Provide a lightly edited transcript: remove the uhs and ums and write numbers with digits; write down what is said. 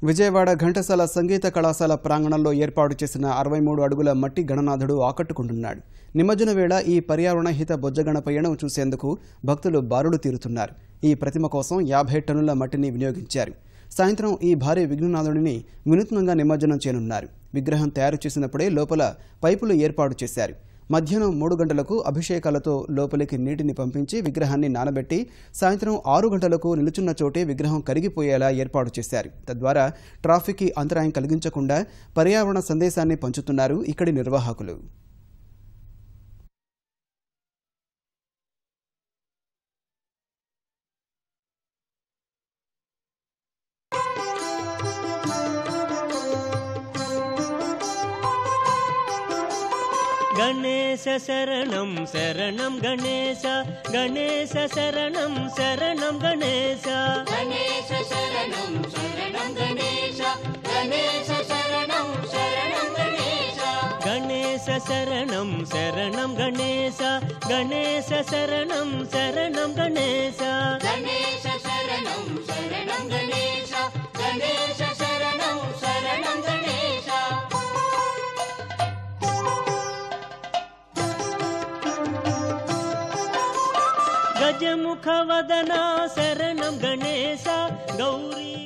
విజయవాడ ఘంటసాల సంగీత కళాశాల ప్రాంగణంలో ఏర్పాటు చేసిన 63 అడుగుల మట్టి గణనాథుడు ఆకట్టుకుంటున్నాడు. నిమజ్జన వేళ ఈ పర్యావరణ హిత బొజ్జగణపయ్యను చూసేందుకు భక్తులు బారులు తీరుతున్నారు. ఈ ప్రతిమ కోసం 50 టన్నుల మట్టిని వినియోగించారు. సాయంత్రం ఈ భారీ విఘ్ననాథుడిని వినూత్నంగా నిమజ్జనం చేయనున్నారు. విగ్రహం తయారు చేసినప్పుడే లోపల పైపులు ఏర్పాటు చేశారు. మధ్యాహ్నం 3 గంటలకు అభిషేకాలతో లోపలికి నీటిని పంపించి విగ్రహాన్ని నానబెట్టి సాయంత్రం 6 గంటలకు నిలుచున్న చోటే విగ్రహం కరిగిపోయేలా ఏర్పాటు చేశారు. తద్వారా ట్రాఫిక్కి అంతరాయం కలిగించకుండా పర్యావరణ సందేశాన్ని పంచుతున్నారు ఇక్కడి నిర్వాహకులు. गणेश शरणं शरणं गणेश गणेश शरणं शरणं गणेश गणेश शरणं शरणं गणेश गणेश शरणं शरणं गणेश गणेश शरणं शरणं गणेश गणेश शरणं शरणं गणेश गणेश शरणं शरणं गणेश गणेश शरणं शरणं गणेश गजमुखवदना शरणं गणेश गौरी